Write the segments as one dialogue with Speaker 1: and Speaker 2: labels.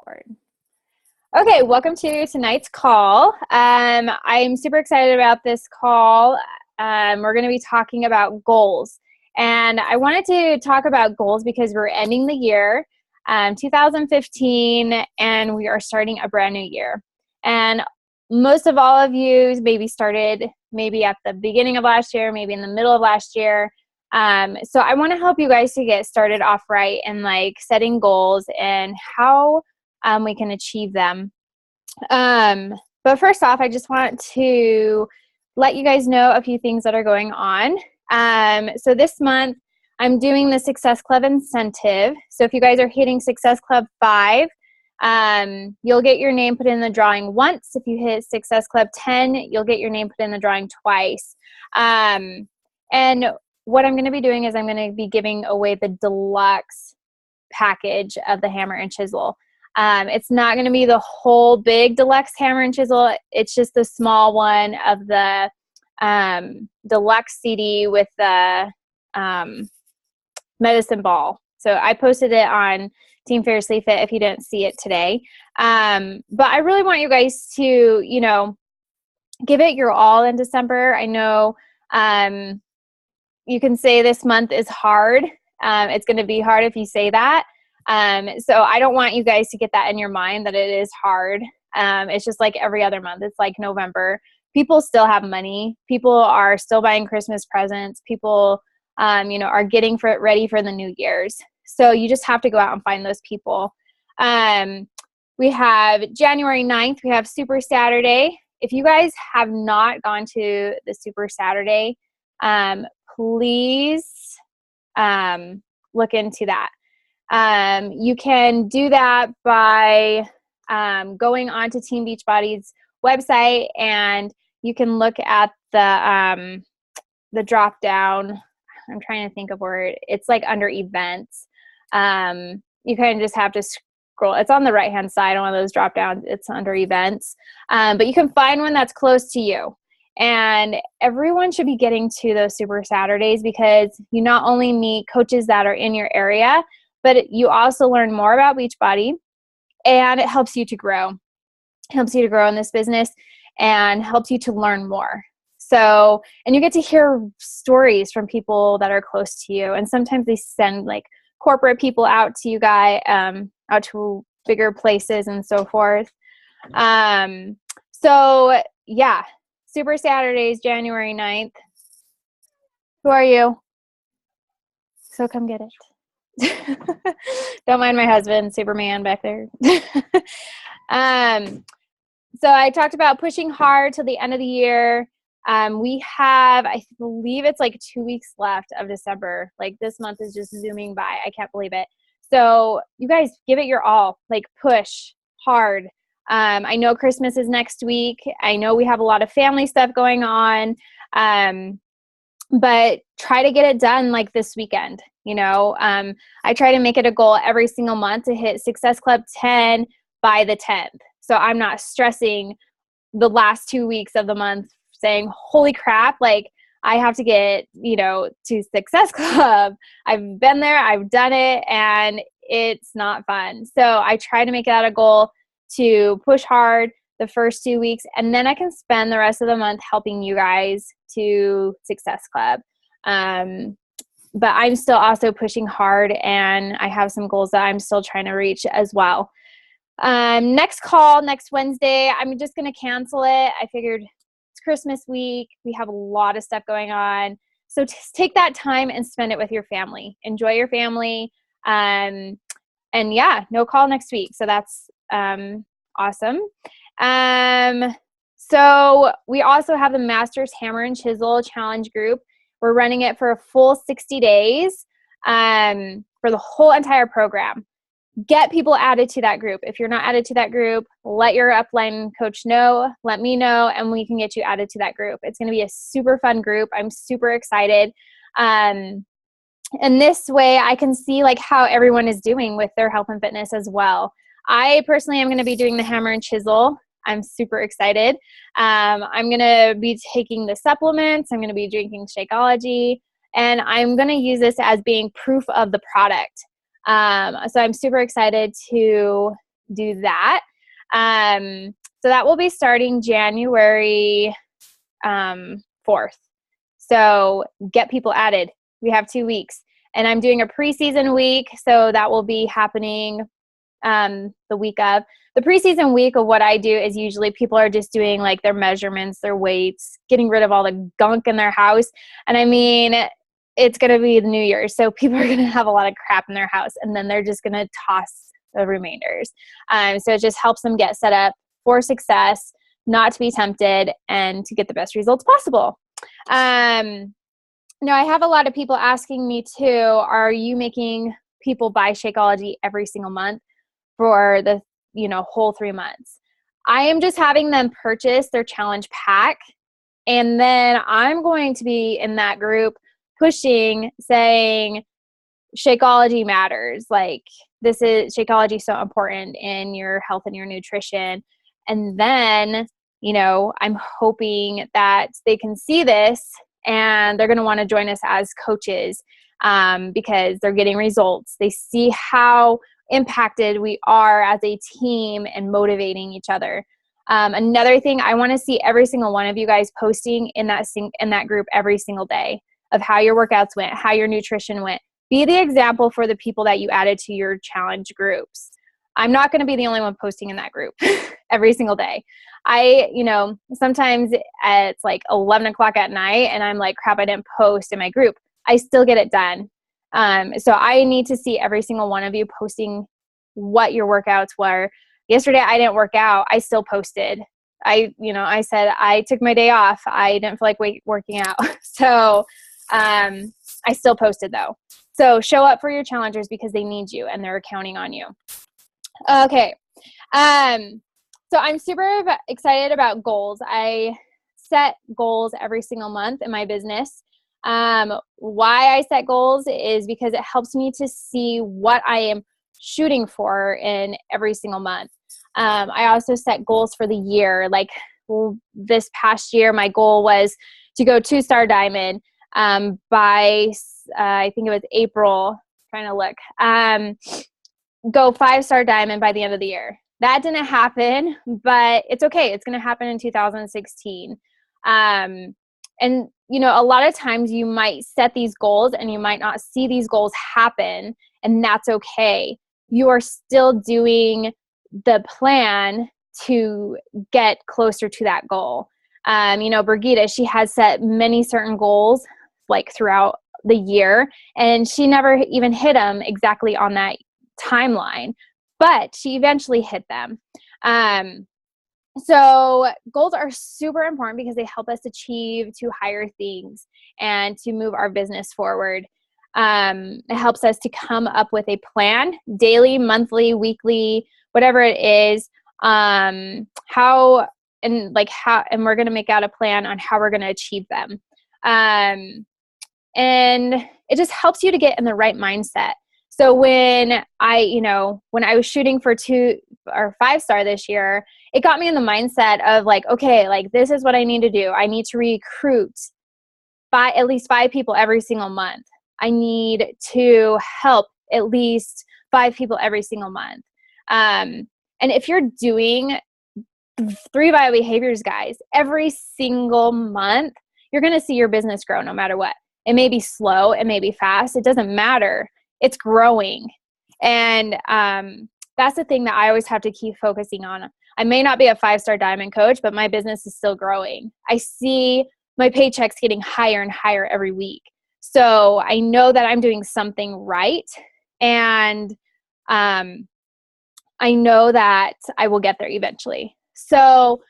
Speaker 1: Record. Okay, welcome to tonight's call. I'm super excited about this call. We're going to be talking about goals. And I wanted to talk about goals because we're ending the year, 2015, and we are starting a brand new year. And most of all of you maybe started maybe at the beginning of last year, maybe in the middle of last year. So I want to help you guys to get started off right and like setting goals and how we can achieve them. But first off, I just want to let you guys know a few things that are going on. So this month, I'm doing the Success Club incentive. So if you guys are hitting Success Club 5, you'll get your name put in the drawing once. If you hit Success Club 10, you'll get your name put in the drawing twice. And what I'm going to be doing is I'm going to be giving away the deluxe package of the hammer and chisel. It's not going to be the whole big deluxe hammer and chisel. It's just the small one of the deluxe CD with the medicine ball. So I posted it on Team Fiercely Fit if you didn't see it today. But I really want you guys to, give it your all in December. I know you can say this month is hard. It's going to be hard if you say that. So I don't want you guys to get that in your mind that it is hard. It's just like every other month. It's like November. People still have money. People are still buying Christmas presents. People, are getting ready for the New Year's. So you just have to go out and find those people. We have January 9th. We have Super Saturday. If you guys have not gone to the Super Saturday, please look into that. You can do that by going onto Team Beachbody's website, and you can look at the drop down. I'm trying to think of where it's like under events. You kind of just have to scroll. It's on the right hand side on one of those drop downs. It's under events, but you can find one that's close to you. And everyone should be getting to those Super Saturdays because you not only meet coaches that are in your area, but you also learn more about Beachbody, and it helps you to grow. It helps you to grow in this business and helps you to learn more. So, and you get to hear stories from people that are close to you. And sometimes they send like corporate people out to you guys, out to bigger places and so forth. So yeah, Super Saturdays, January 9th. Who are you? So come get it. Don't mind my husband, Superman back there. So I talked about pushing hard till the end of the year. We have, I believe it's like 2 weeks left of December. Like this month is just zooming by. I can't believe it. So you guys give it your all, like push hard. I know Christmas is next week. I know we have a lot of family stuff going on. But try to get it done like this weekend. I try to make it a goal every single month to hit Success Club 10 by the 10th. So I'm not stressing the last 2 weeks of the month saying, holy crap, like I have to get, to Success Club. I've been there, I've done it, and it's not fun. So I try to make that a goal to push hard the first 2 weeks, and then I can spend the rest of the month helping you guys to Success Club. But I'm still also pushing hard, and I have some goals that I'm still trying to reach as well. Next call, next Wednesday, I'm just going to cancel it. I figured it's Christmas week. We have a lot of stuff going on. So take that time and spend it with your family. Enjoy your family. And yeah, no call next week. So that's awesome. So we also have the Masters Hammer and Chisel Challenge group. We're running it for a full 60 days for the whole entire program. Get people added to that group. If you're not added to that group, let your upline coach know, let me know, and we can get you added to that group. It's going to be a super fun group. I'm super excited. And this way I can see like how everyone is doing with their health and fitness as well. I personally am going to be doing the hammer and chisel. I'm super excited. I'm going to be taking the supplements. I'm going to be drinking Shakeology, and I'm going to use this as being proof of the product. So I'm super excited to do that. So that will be starting January 4th. So get people added. We have 2 weeks. And I'm doing a preseason week, so that will be happening the week of. The preseason week of what I do is usually people are just doing like their measurements, their weights, getting rid of all the gunk in their house. And I mean, it's going to be the New Year, so people are going to have a lot of crap in their house, and then they're just going to toss the remainders. So it just helps them get set up for success, not to be tempted, and to get the best results possible. Now, I have a lot of people asking me too, are you making people buy Shakeology every single month for the whole 3 months? I am just having them purchase their challenge pack, and then I'm going to be in that group pushing, saying Shakeology matters. Like, this is Shakeology so important in your health and your nutrition. And then, I'm hoping that they can see this and they're going to want to join us as coaches because they're getting results. They see how impacted we are as a team and motivating each other. Another thing, I want to see every single one of you guys posting in that group every single day of how your workouts went, how your nutrition went. Be the example for the people that you added to your challenge groups. I'm not going to be the only one posting in that group every single day. Sometimes it's like 11 o'clock at night and I'm like, crap, I didn't post in my group. I still get it done. So I need to see every single one of you posting what your workouts were. Yesterday, I didn't work out. I still posted. I said I took my day off. I didn't feel like working out. So I still posted though. So show up for your challengers because they need you and they're counting on you. Okay. So I'm super excited about goals. I set goals every single month in my business. Why I set goals is because it helps me to see what I am shooting for in every single month. I also set goals for the year. Like this past year, my goal was to go 2-star diamond by, I think it was April, trying to look, go 5-star diamond by the end of the year. That didn't happen, but it's okay. It's going to happen in 2016. And, a lot of times you might set these goals and you might not see these goals happen, and that's okay. You are still doing the plan to get closer to that goal. Brigitte, she has set many certain goals like throughout the year, and she never even hit them exactly on that timeline, but she eventually hit them. So goals are super important because they help us achieve to higher things and to move our business forward. It helps us to come up with a plan, daily, monthly, weekly, whatever it is, and we're going to make out a plan on how we're going to achieve them. And it just helps you to get in the right mindset. So when I was shooting for 2 or 5-star this year, it got me in the mindset of like, okay, like this is what I need to do. I need to recruit at least 5 people every single month. I need to help at least 5 people every single month. And if you're doing 3 Vital Behaviors, guys, every single month, you're going to see your business grow no matter what. It may be slow, it may be fast. It doesn't matter. It's growing. And that's the thing that I always have to keep focusing on. I may not be a 5-star diamond coach, but my business is still growing. I see my paychecks getting higher and higher every week. So I know that I'm doing something right. And I know that I will get there eventually. So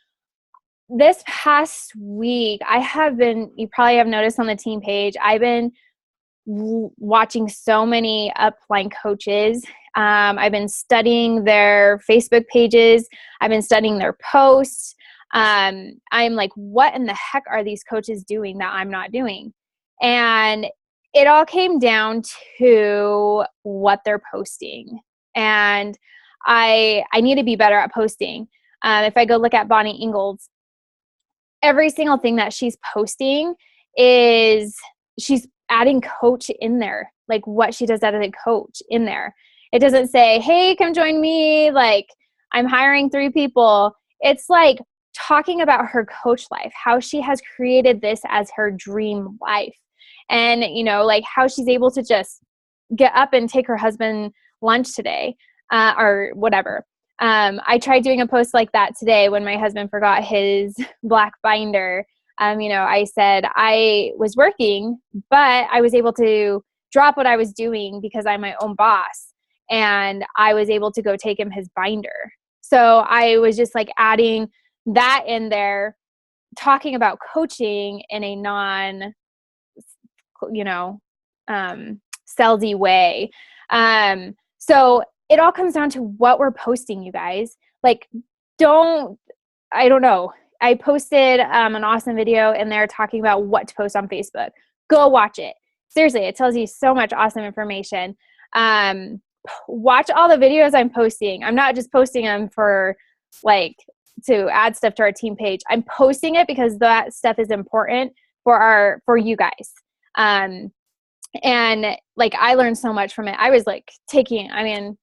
Speaker 1: this past week, you probably have noticed on the team page, I've been watching so many upline coaches. I've been studying their Facebook pages. I've been studying their posts. I'm like, what in the heck are these coaches doing that I'm not doing? And it all came down to what they're posting. And I need to be better at posting. If I go look at Bonnie Ingalls, every single thing that she's posting is she's adding coach in there, like what she does as a coach in there. It doesn't say, hey, come join me, like I'm hiring 3 people. It's like talking about her coach life, how she has created this as her dream life. And, like how she's able to just get up and take her husband lunch today, or whatever. I tried doing a post like that today when my husband forgot his black binder. I said I was working, but I was able to drop what I was doing because I'm my own boss, and I was able to go take him his binder. So I was just like adding that in there, talking about coaching in a non, salesy way. So it all comes down to what we're posting, you guys. Like, I don't know. I posted an awesome video in there talking about what to post on Facebook. Go watch it. Seriously, it tells you so much awesome information. Watch all the videos I'm posting. I'm not just posting them for to add stuff to our team page. I'm posting it because that stuff is important for you guys. And I learned so much from it. I was taking,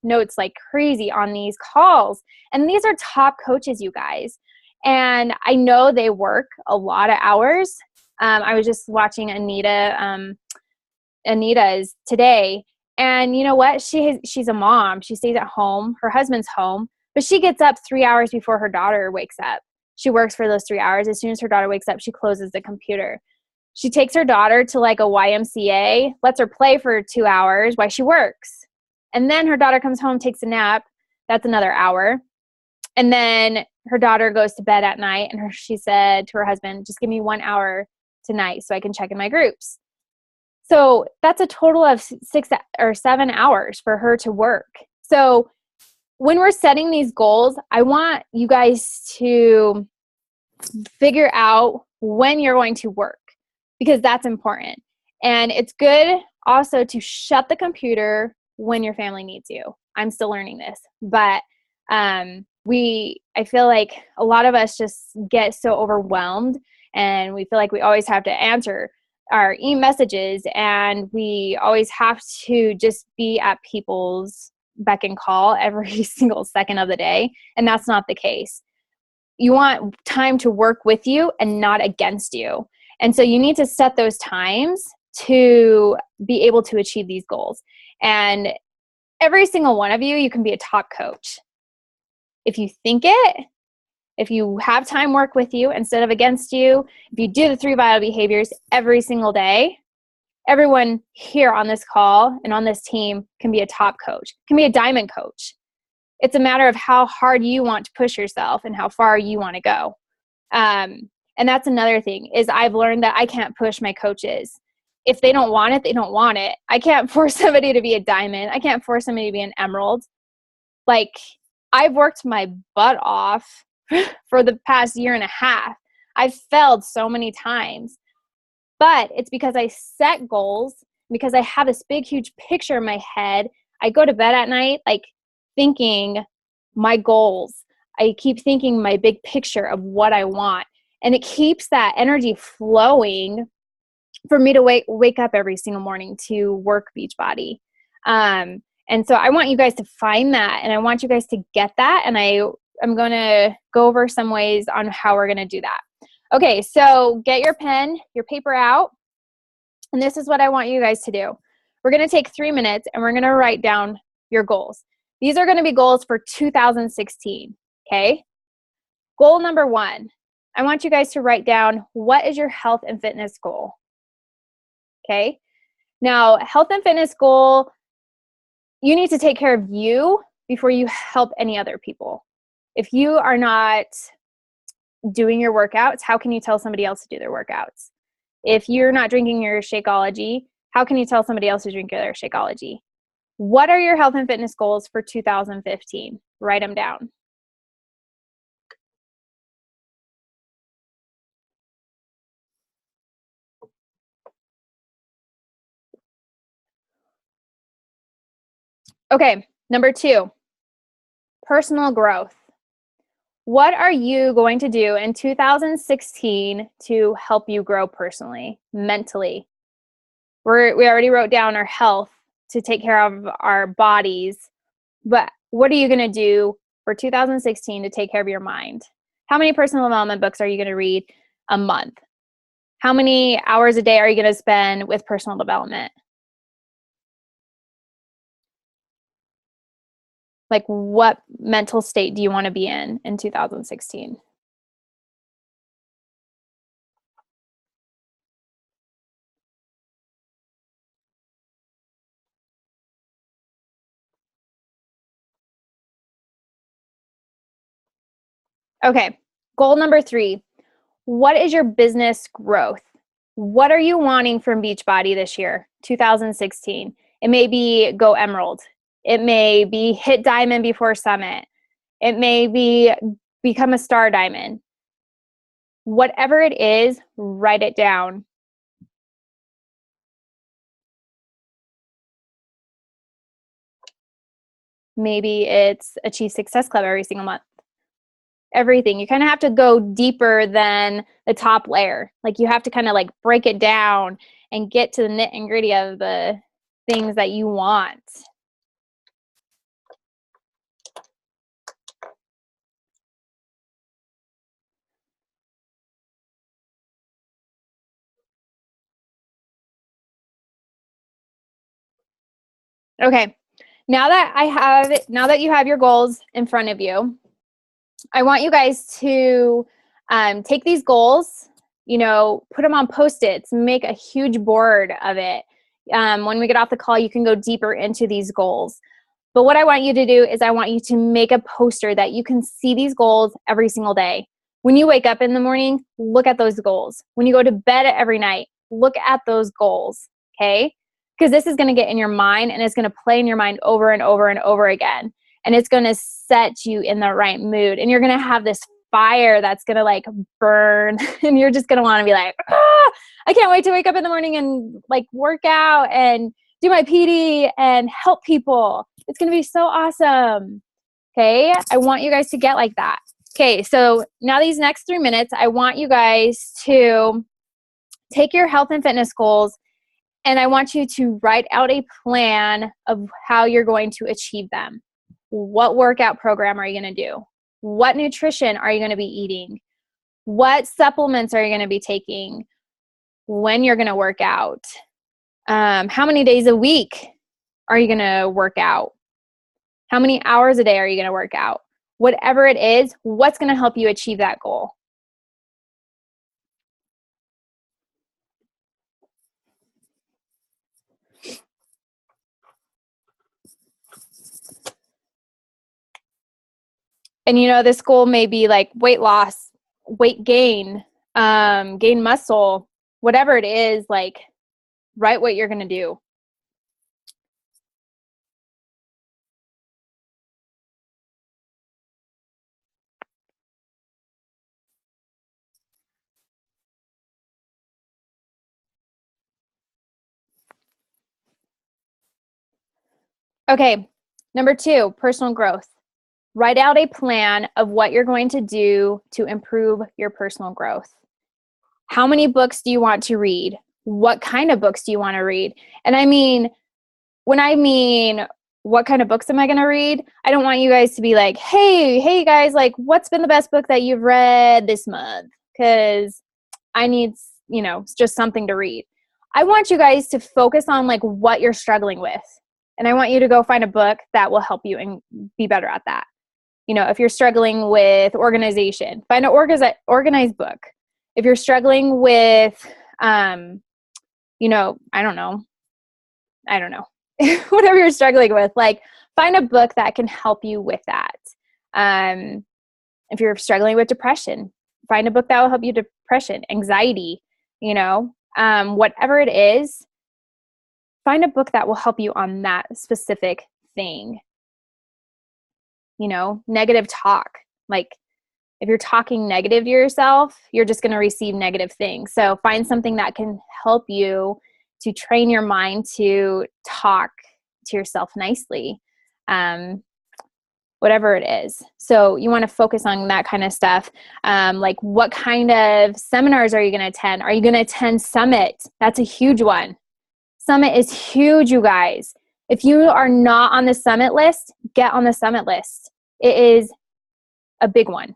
Speaker 1: notes like crazy on these calls. And these are top coaches, you guys. And I know they work a lot of hours. I was just watching Anita's today. And you know what? She's a mom. She stays at home. Her husband's home. But she gets up 3 hours before her daughter wakes up. She works for those 3 hours. As soon as her daughter wakes up, she closes the computer. She takes her daughter to a YMCA, lets her play for 2 hours while she works. And then her daughter comes home, takes a nap. That's another hour. And then her daughter goes to bed at night, and she said to her husband, just give me 1 hour tonight so I can check in my groups. So that's a total of 6 or 7 hours for her to work. So when we're setting these goals, I want you guys to figure out when you're going to work, because that's important. And it's good also to shut the computer when your family needs you. I'm still learning this, but I feel like a lot of us just get so overwhelmed, and we feel like we always have to answer our messages, and we always have to just be at people's beck and call every single second of the day. And that's not the case. You want time to work with you and not against you. And so you need to set those times to be able to achieve these goals. And every single one of you can be a top coach. If you think it, if you have time work with you instead of against you, if you do the 3 vital behaviors every single day, everyone here on this call and on this team can be a top coach, can be a diamond coach. It's a matter of how hard you want to push yourself and how far you want to go. And that's another thing, is I've learned that I can't push my coaches. If they don't want it, they don't want it. I can't force somebody to be a diamond. I can't force somebody to be an emerald. I've worked my butt off for the past 1.5 years. I've failed so many times, but it's because I set goals, because I have this big, huge picture in my head. I go to bed at night, thinking my goals. I keep thinking my big picture of what I want. And it keeps that energy flowing for me to wake up every single morning to work Beachbody. And so I want you guys to find that, and I want you guys to get that. And I'm going to go over some ways on how we're going to do that. Okay, so get your pen, your paper out. And this is what I want you guys to do. We're going to take 3 minutes, and we're going to write down your goals. These are going to be goals for 2016, okay? Goal number 1, I want you guys to write down, what is your health and fitness goal? Okay? Now, health and fitness goal, you need to take care of you before you help any other people. If you are not doing your workouts, how can you tell somebody else to do their workouts? If you're not drinking your Shakeology, how can you tell somebody else to drink their Shakeology? What are your health and fitness goals for 2015? Write them down. Okay, number 2, personal growth. What are you going to do in 2016 to help you grow personally, mentally? We already wrote down our health, to take care of our bodies, but what are you going to do for 2016 to take care of your mind? How many personal development books are you going to read a month? How many hours a day are you going to spend with personal development? Like, what mental state do you want to be in 2016? Okay, goal number 3. What is your business growth? What are you wanting from Beachbody this year, 2016? It may be go emerald. It may be hit diamond before summit. It may be become a star diamond. Whatever it is, write it down. Maybe it's achieve Success Club every single month. Everything. You kind of have to go deeper than the top layer. Like, you have to kind of like break it down and get to the nit and gritty of the things that you want. Okay. Now that you have your goals in front of you, I want you guys to take these goals, put them on Post-its, make a huge board of it. When we get off the call, you can go deeper into these goals. But what I want you to do is I want you to make a poster that you can see these goals every single day. When you wake up in the morning, look at those goals. When you go to bed every night, look at those goals, okay? Because this is going to get in your mind, and it's going to play in your mind over and over and over again. And it's going to set you in the right mood. And you're going to have this fire that's going to like burn. And you're just going to want to be like, I can't wait to wake up in the morning and like work out and do my PD and help people. It's going to be so awesome. Okay. I want you guys to get like that. Okay. So now these next 3 minutes, I want you guys to take your health and fitness goals, and I want you to write out a plan of how you're going to achieve them. What workout program are you going to do? What nutrition are you going to be eating? What supplements are you going to be taking? When you're going to work out? How many days a week are you going to work out? How many hours a day are you going to work out? Whatever it is, what's going to help you achieve that goal? And this goal may be like weight loss, weight gain, gain muscle, whatever it is, like write what you're going to do. Okay, number 2, personal growth. Write out a plan of what you're going to do to improve your personal growth. How many books do you want to read? What kind of books do you want to read? And when I mean, what kind of books am I going to read? I don't want you guys to be like, hey guys, like, what's been the best book that you've read this month? Because I need, just something to read. I want you guys to focus on like what you're struggling with. And I want you to go find a book that will help you and be better at that. If you're struggling with organization, find an organized book. If you're struggling with, I don't know, whatever you're struggling with, like find a book that can help you with that. If you're struggling with depression, find a book that will help you depression, anxiety, whatever it is, find a book that will help you on that specific thing. Negative talk. Like if you're talking negative to yourself, you're just going to receive negative things. So find something that can help you to train your mind to talk to yourself nicely, whatever it is. So you want to focus on that kind of stuff. Like what kind of seminars are you going to attend? Are you going to attend Summit? That's a huge one. Summit is huge, you guys. If you are not on the Summit list, get on the Summit list. It is a big one.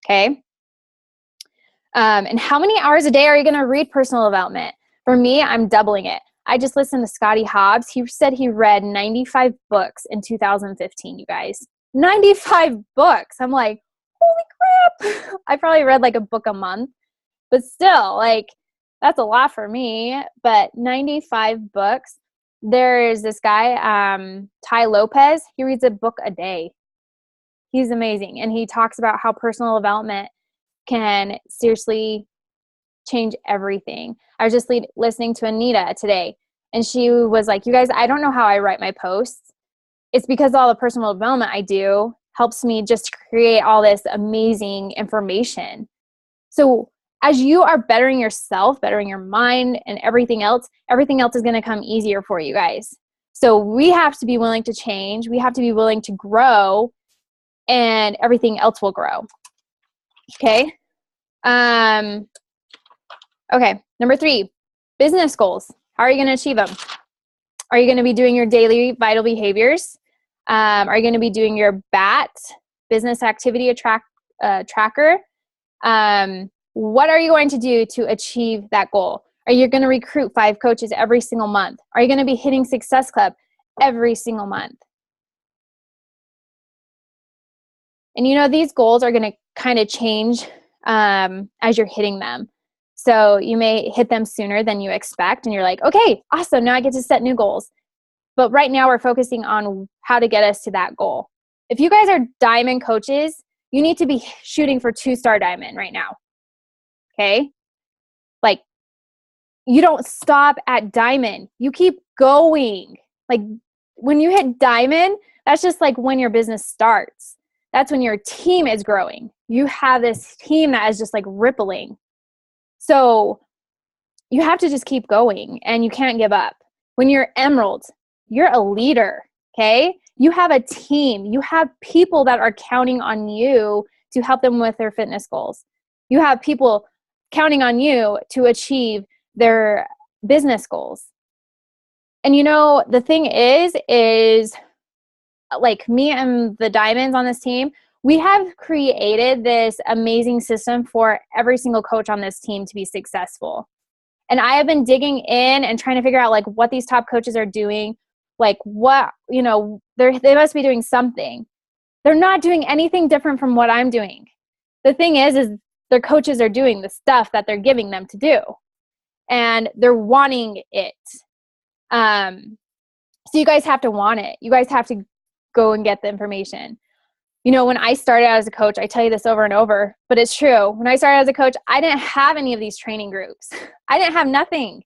Speaker 1: Okay. And how many hours a day are you going to read personal development? For me, I'm doubling it. I just listened to Scotty Hobbs. He said he read 95 books in 2015, you guys. 95 books. I'm like, holy crap. I probably read like a book a month, but still, like, that's a lot for me. But 95 books. There's this guy, Tai Lopez. He reads a book a day. He's amazing. And he talks about how personal development can seriously change everything. I was just listening to Anita today, and she was like, you guys, I don't know how I write my posts. It's because all the personal development I do helps me just create all this amazing information. So as you are bettering yourself, bettering your mind and everything else is going to come easier for you guys. So we have to be willing to change. We have to be willing to grow, and everything else will grow. Okay. Okay. Number 3, business goals. How are you going to achieve them? Are you going to be doing your daily vital behaviors? Are you going to be doing your BAT, business activity tracker? What are you going to do to achieve that goal? Are you going to recruit 5 coaches every single month? Are you going to be hitting Success Club every single month? And you know, these goals are going to kind of change as you're hitting them. So you may hit them sooner than you expect, and you're like, okay, awesome, now I get to set new goals. But right now we're focusing on how to get us to that goal. If you guys are diamond coaches, you need to be shooting for 2-star diamond right now. Okay? Like, you don't stop at diamond. You keep going. Like, when you hit diamond, that's just like when your business starts. That's when your team is growing. You have this team that is just like rippling. So you have to just keep going, and you can't give up. When you're emerald, you're a leader, okay? You have a team. You have people that are counting on you to help them with their fitness goals. You have people counting on you to achieve their business goals. And you know, the thing is like me and the diamonds on this team, we have created this amazing system for every single coach on this team to be successful. And I have been digging in and trying to figure out like what these top coaches are doing, like what, you know, they must be doing something. They're not doing anything different from what I'm doing. The thing is their coaches are doing the stuff that they're giving them to do, and they're wanting it. So you guys have to want it. You guys have to go and get the information. You know, when I started out as a coach, I tell you this over and over, but it's true. When I started as a coach, I didn't have any of these training groups. I didn't have nothing.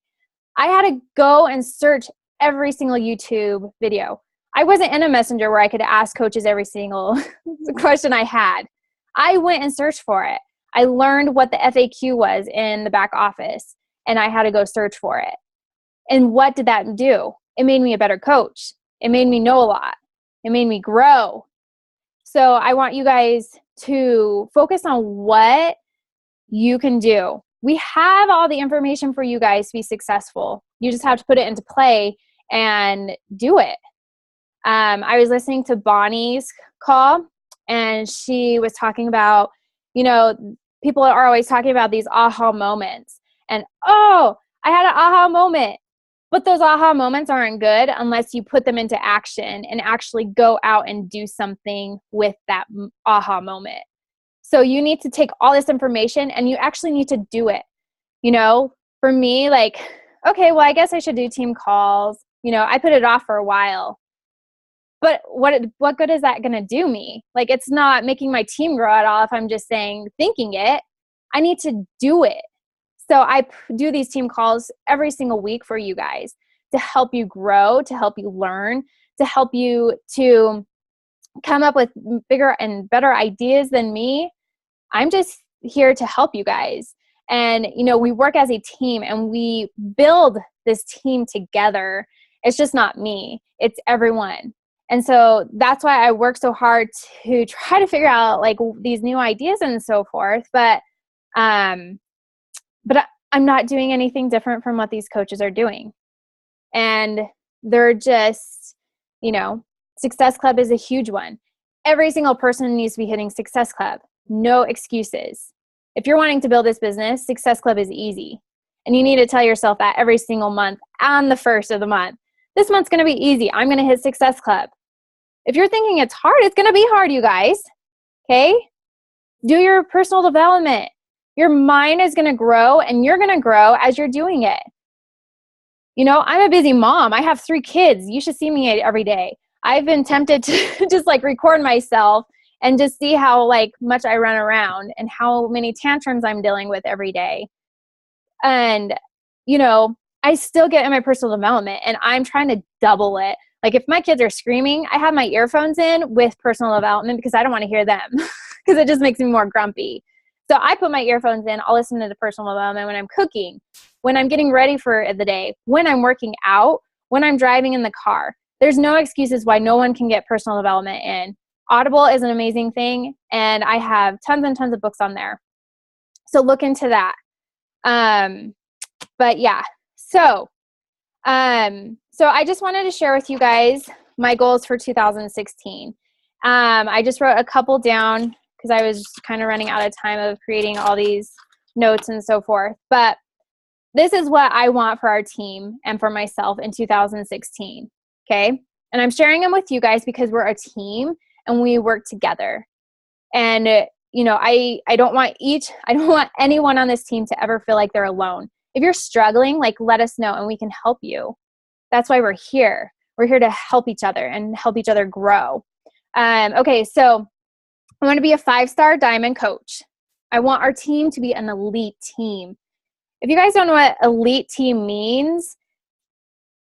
Speaker 1: I had to go and search every single YouTube video. I wasn't in a messenger where I could ask coaches every single question I had. I went and searched for it. I learned what the FAQ was in the back office, and I had to go search for it. And what did that do? It made me a better coach. It made me know a lot. It made me grow. So I want you guys to focus on what you can do. We have all the information for you guys to be successful. You just have to put it into play and do it. I was listening to Bonnie's call, and she was talking about, you know, people are always talking about these aha moments. And, oh, I had an aha moment. But those aha moments aren't good unless you put them into action and actually go out and do something with that aha moment. So you need to take all this information and you actually need to do it. You know, for me, like, okay, well, I guess I should do team calls. You know, I put it off for a while. But what good is that going to do me? Like, it's not making my team grow at all if I'm just thinking it. I need to do it. So I do these team calls every single week for you guys to help you grow, to help you learn, to help you to come up with bigger and better ideas than me. I'm just here to help you guys. And, you know, we work as a team and we build this team together. It's just not me. It's everyone. And so that's why I work so hard to try to figure out like these new ideas and so forth. But I'm not doing anything different from what these coaches are doing. And they're just, you know, Success Club is a huge one. Every single person needs to be hitting Success Club. No excuses. If you're wanting to build this business, Success Club is easy. And you need to tell yourself that every single month on the first of the month. This month's going to be easy. I'm going to hit Success Club. If you're thinking it's hard, it's going to be hard, you guys. Okay? Do your personal development. Your mind is going to grow, and you're going to grow as you're doing it. You know, I'm a busy mom. I have 3 kids. You should see me every day. I've been tempted to just like record myself and just see how like much I run around and how many tantrums I'm dealing with every day. And, you know, I still get in my personal development, and I'm trying to double it. Like if my kids are screaming, I have my earphones in with personal development because I don't want to hear them because it just makes me more grumpy. So I put my earphones in. I'll listen to the personal development when I'm cooking, when I'm getting ready for the day, when I'm working out, when I'm driving in the car. There's no excuses why no one can get personal development in. Audible is an amazing thing, and I have tons and tons of books on there. So look into that. But yeah, so I just wanted to share with you guys my goals for 2016. I just wrote a couple down because I was kind of running out of time of creating all these notes and so forth. But this is what I want for our team and for myself in 2016. Okay. And I'm sharing them with you guys because we're a team and we work together. And, you know, I don't want anyone on this team to ever feel like they're alone. If you're struggling, like, let us know and we can help you. That's why we're here. We're here to help each other and help each other grow. Okay. So I want to be a 5-star diamond coach. I want our team to be an elite team. If you guys don't know what elite team means,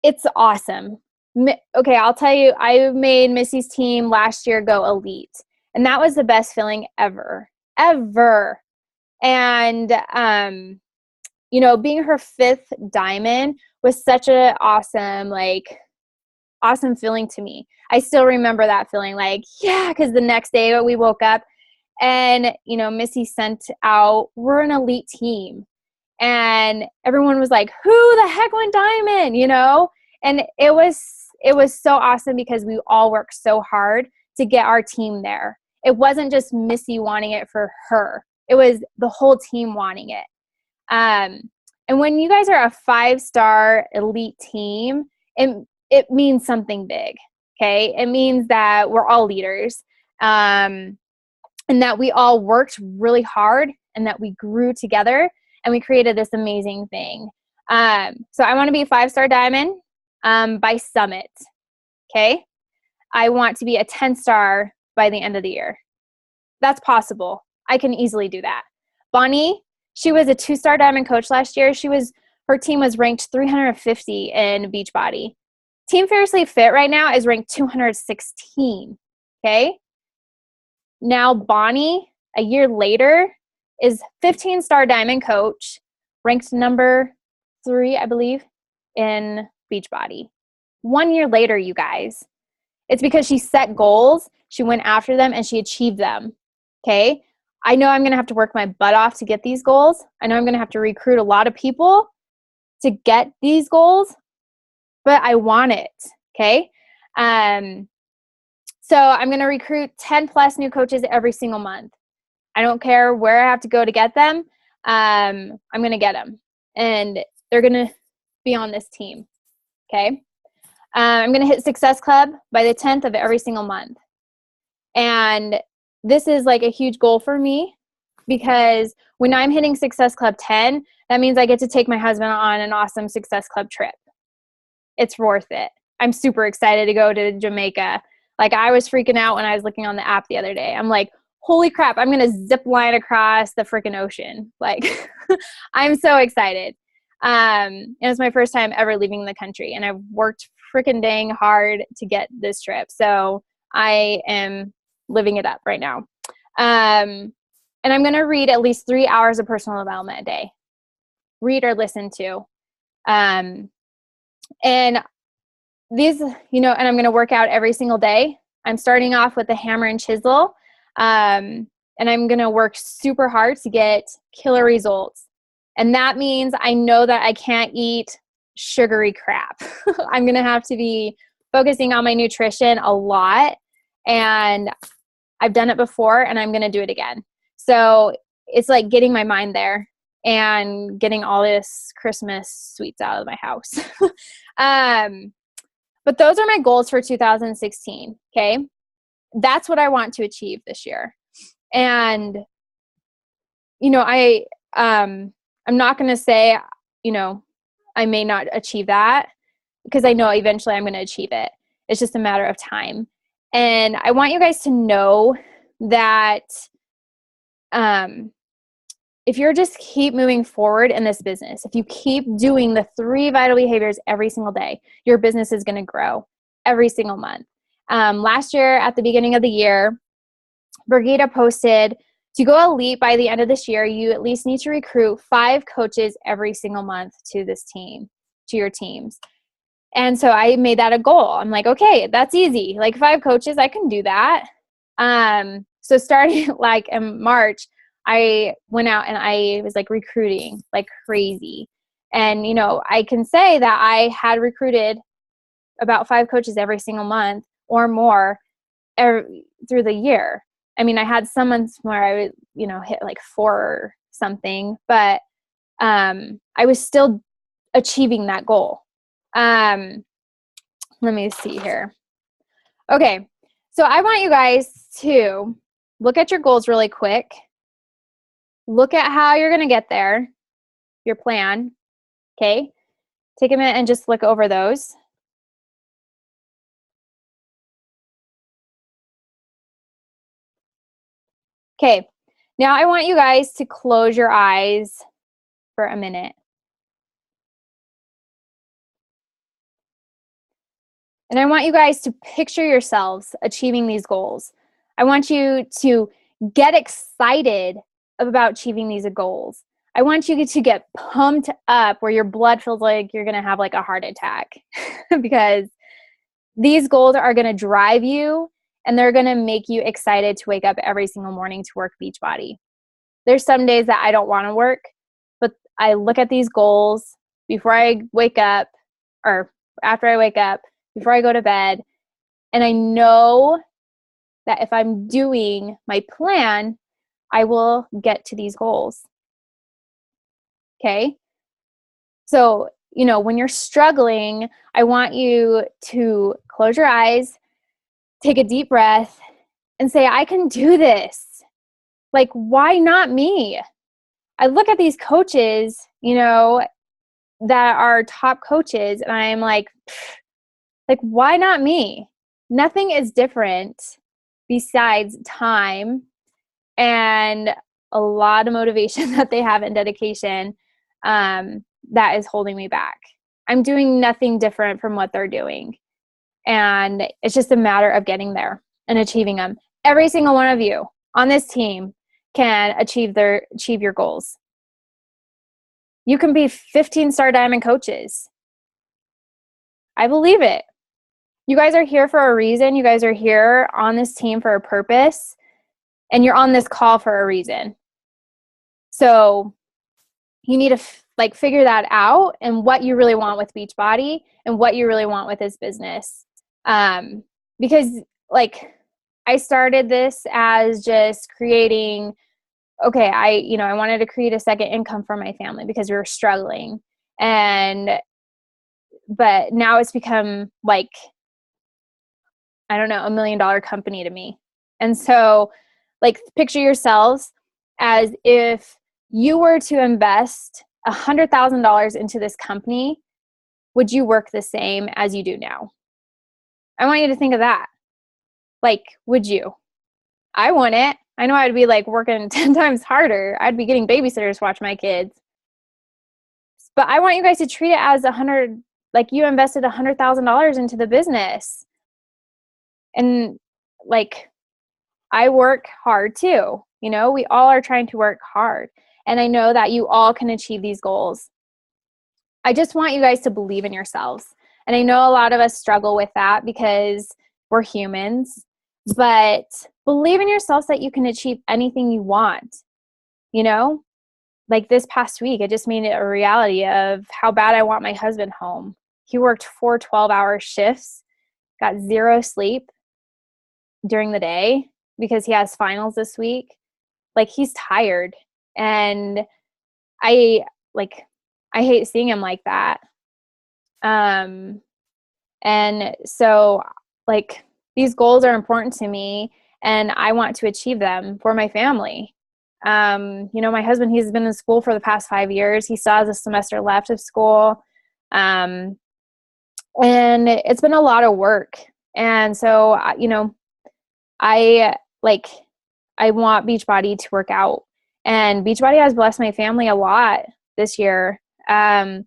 Speaker 1: it's awesome. Okay, I'll tell you, I made Missy's team last year go elite. And that was the best feeling ever. Ever. And, you know, being her 5th diamond was such an awesome feeling to me. I still remember that feeling like, yeah, because the next day we woke up and, you know, Missy sent out, we're an elite team. And everyone was like, who the heck went diamond, you know? And it was so awesome because we all worked so hard to get our team there. It wasn't just Missy wanting it for her. It was the whole team wanting it. And when you guys are a 5-star elite team, it means something big, okay? It means that we're all leaders, and that we all worked really hard and that we grew together and we created this amazing thing. So I want to be a 5-star diamond by Summit, okay? I want to be a 10-star by the end of the year. That's possible. I can easily do that. Bonnie, she was a 2-star diamond coach last year. Her team was ranked 350 in Beachbody. Team Fiercely Fit right now is ranked 216, okay? Now Bonnie, a year later, is 15-star diamond coach, ranked number 3, I believe, in Beachbody. 1 year later, you guys. It's because she set goals, she went after them, and she achieved them, okay? I know I'm going to have to work my butt off to get these goals. I know I'm going to have to recruit a lot of people to get these goals, but I want it, okay? So I'm going to recruit 10 plus new coaches every single month. I don't care where I have to go to get them. I'm going to get them, and they're going to be on this team, okay? I'm going to hit Success Club by the 10th of every single month. And this is like a huge goal for me because when I'm hitting Success Club 10, that means I get to take my husband on an awesome Success Club trip. It's worth it. I'm super excited to go to Jamaica. Like, I was freaking out when I was looking on the app the other day. I'm like, holy crap, I'm going to zip line across the freaking ocean. Like, I'm so excited. And it's my first time ever leaving the country, and I've worked freaking dang hard to get this trip. So I am living it up right now. And I'm going to read at least 3 hours of personal development a day. Read or listen to. And these, you know, and I'm going to work out every single day. I'm starting off with the hammer and chisel. And I'm going to work super hard to get killer results. And that means I know that I can't eat sugary crap. I'm going to have to be focusing on my nutrition a lot. And I've done it before and I'm going to do it again. So it's like getting my mind there and getting all this Christmas sweets out of my house. But those are my goals for 2016. Okay. That's what I want to achieve this year. And, I'm not going to say, I may not achieve that, because I know eventually I'm going to achieve it. It's just a matter of time. And I want you guys to know that if you're just keep moving forward in this business, if you keep doing the 3 vital behaviors every single day, your business is going to grow every single month. Last year, at the beginning of the year, Brigida posted, to go elite by the end of this year, you at least need to recruit 5 coaches every single month to this team, to your teams. And so I made that a goal. I'm like, okay, that's easy. Like 5 coaches, I can do that. So starting like in March, I went out and I was like recruiting like crazy. And, I can say that I had recruited about 5 coaches every single month or more through the year. I mean, I had some months where I would, hit like 4 or something, but I was still achieving that goal. Let me see here. Okay. So I want you guys to look at your goals really quick. Look at how you're going to get there, your plan. Okay. Take a minute and just look over those. Okay. Now I want you guys to close your eyes for a minute. And I want you guys to picture yourselves achieving these goals. I want you to get excited about achieving these goals. I want you to get pumped up where your blood feels like you're going to have like a heart attack because these goals are going to drive you and they're going to make you excited to wake up every single morning to work Beachbody. There's some days that I don't want to work, but I look at these goals before I wake up or after I wake up, before I go to bed, and I know that if I'm doing my plan, I will get to these goals. Okay? So, when you're struggling, I want you to close your eyes, take a deep breath, and say, I can do this. Like, why not me? I look at these coaches, that are top coaches, and I'm like, why not me? Nothing is different besides time and a lot of motivation that they have and dedication that is holding me back. I'm doing nothing different from what they're doing. And it's just a matter of getting there and achieving them. Every single one of you on this team can achieve your goals. You can be 15-star diamond coaches. I believe it. You guys are here for a reason. You guys are here on this team for a purpose, and you're on this call for a reason. So you need to figure that out and what you really want with Beachbody and what you really want with this business. Because I started this as just creating, okay, I wanted to create a second income for my family because we were struggling. But now it's become I don't know, $1 million company to me. And so picture yourselves as if you were to invest $100,000 into this company, would you work the same as you do now? I want you to think of that. Would you? I wouldn't. I know I'd be working 10 times harder. I'd be getting babysitters to watch my kids. But I want you guys to treat it as you invested $100,000 into the business. And I work hard too. We all are trying to work hard. And I know that you all can achieve these goals. I just want you guys to believe in yourselves. And I know a lot of us struggle with that because we're humans. But believe in yourselves that you can achieve anything you want. This past week, I just made it a reality of how bad I want my husband home. He worked 4 12-hour shifts, got 0 sleep during the day. because he has finals this week. Like, he's tired, and I I hate seeing him like that. And so, like, these goals are important to me, and I want to achieve them for my family. My husband, he's been in school for the past 5 years. He still has a semester left of school. And it's been a lot of work. And so, I like, I want Beachbody to work out, and Beachbody has blessed my family a lot this year. My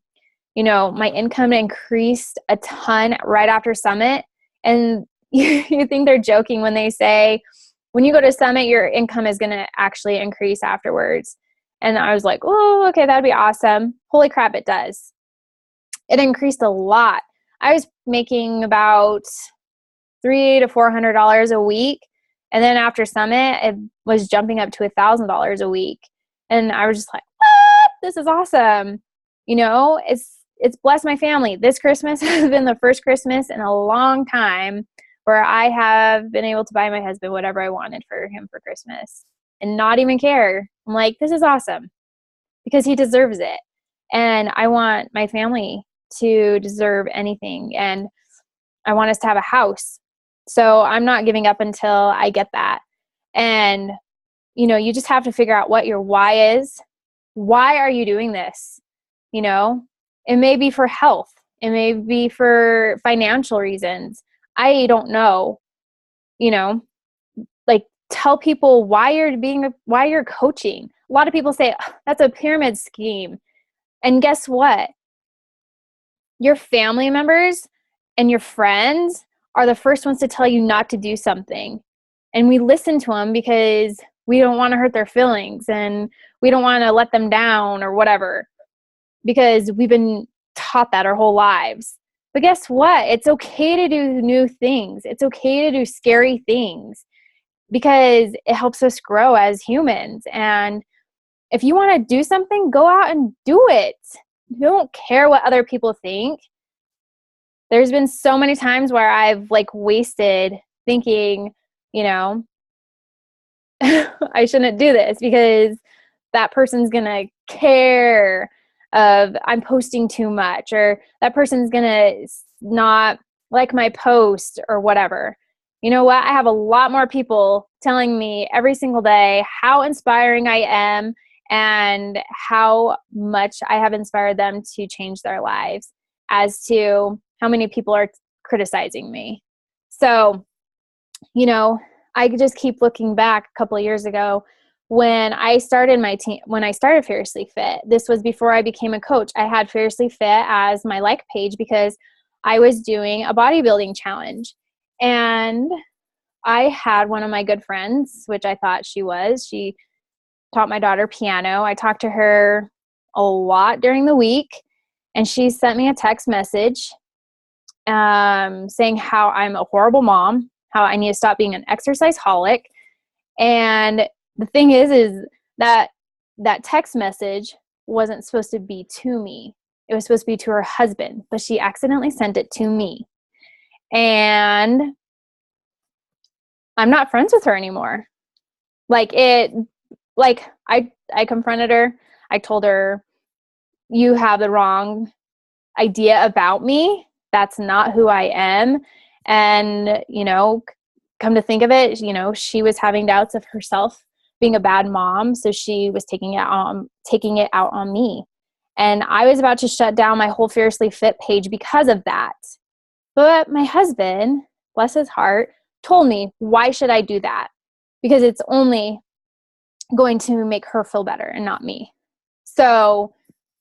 Speaker 1: income increased a ton right after Summit. And you think they're joking when they say, when you go to Summit, your income is going to actually increase afterwards. And I was like, oh, okay, that'd be awesome. Holy crap, it does. It increased a lot. I was making about $300 to $400 a week. And then after Summit, it was jumping up to $1,000 a week. And I was just like, what? This is awesome. It's blessed my family. This Christmas has been the first Christmas in a long time where I have been able to buy my husband whatever I wanted for him for Christmas and not even care. I'm like, this is awesome, because he deserves it. And I want my family to deserve anything. And I want us to have a house. So I'm not giving up until I get that. And, you just have to figure out what your why is. Why are you doing this? It may be for health. It may be for financial reasons. I don't know. Like, tell people why you're coaching. A lot of people say, oh, that's a pyramid scheme. And guess what? Your family members and your friends are the first ones to tell you not to do something. And we listen to them because we don't want to hurt their feelings, and we don't want to let them down or whatever, because we've been taught that our whole lives. But guess what? It's okay to do new things. It's okay to do scary things, because it helps us grow as humans. And if you want to do something, go out and do it. You don't care what other people think. There's been so many times where I've wasted thinking, I shouldn't do this because that person's going to care of I'm posting too much, or that person's going to not like my post or whatever. You know what? I have a lot more people telling me every single day how inspiring I am and how much I have inspired them to change their lives, as to how many people are criticizing me. So, I just keep looking back a couple of years ago when I started when I started Fiercely Fit. This was before I became a coach. I had Fiercely Fit as my like page because I was doing a bodybuilding challenge. And I had one of my good friends, which I thought she taught my daughter piano. I talked to her a lot during the week, and she sent me a text message saying how I'm a horrible mom, how I need to stop being an exercise holic. And the thing is that text message wasn't supposed to be to me. It was supposed to be to her husband, but she accidentally sent it to me. And I'm not friends with her anymore. I confronted her. I told her, you have the wrong idea about me. That's not who I am. And, come to think of it, she was having doubts of herself being a bad mom. So she was taking it out on me. And I was about to shut down my whole Fiercely Fit page because of that. But my husband, bless his heart, told me, why should I do that? Because it's only going to make her feel better and not me. So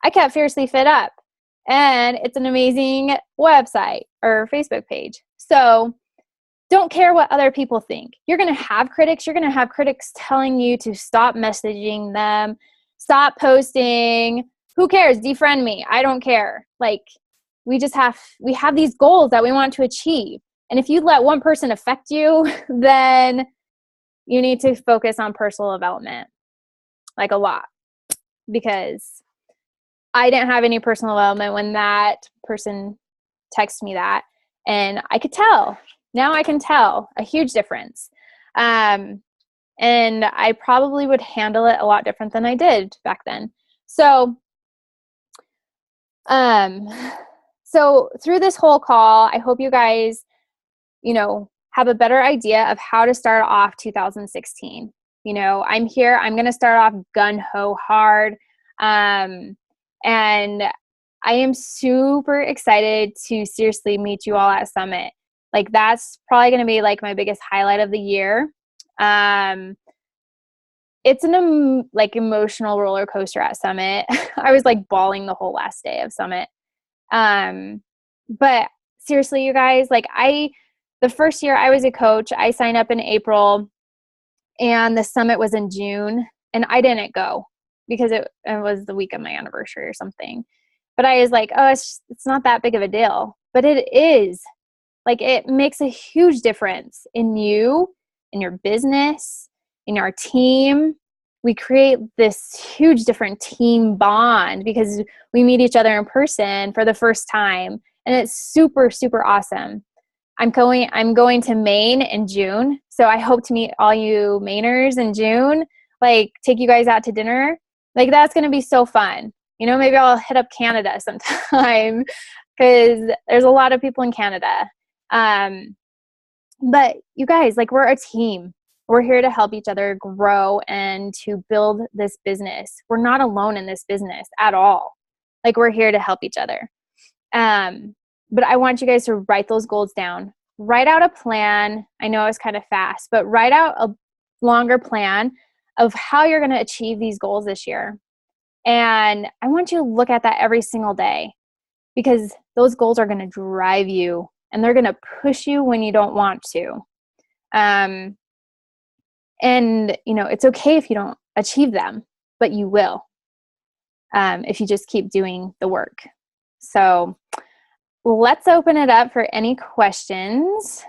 Speaker 1: I kept Fiercely Fit up, and it's an amazing website or Facebook page. So don't care what other people think. You're going to have critics. You're going to have critics telling you to stop messaging them, stop posting. Who cares? Defriend me. I don't care. We have these goals that we want to achieve. And if you let one person affect you, then you need to focus on personal development, a lot, because I didn't have any personal development when that person texted me that. And I could tell. Now I can tell a huge difference. And I probably would handle it a lot different than I did back then. So, so through this whole call, I hope you guys, have a better idea of how to start off 2016. I'm here. I'm going to start off gun-ho hard. And I am super excited to seriously meet you all at Summit. Like, that's probably going to be like my biggest highlight of the year. It's an emotional roller coaster at Summit. I was like bawling the whole last day of Summit. But seriously, you guys, the first year I was a coach, I signed up in April and the summit was in June, and I didn't go because it was the week of my anniversary or something. But I was like, oh, it's not that big of a deal. But it is. Like, it makes a huge difference in you, in your business, in our team. We create this huge different team bond because we meet each other in person for the first time. And it's super, super awesome. I'm going to Maine in June. So I hope to meet all you Mainers in June, take you guys out to dinner. That's going to be so fun. Maybe I'll hit up Canada sometime because there's a lot of people in Canada. But you guys, we're a team. We're here to help each other grow and to build this business. We're not alone in this business at all. We're here to help each other. But I want you guys to write those goals down. Write out a plan. I know it's kind of fast, but write out a longer plan of how you're going to achieve these goals this year. And I want you to look at that every single day because those goals are going to drive you and they're going to push you when you don't want to. And, it's okay if you don't achieve them, but you will if you just keep doing the work. So let's open it up for any questions.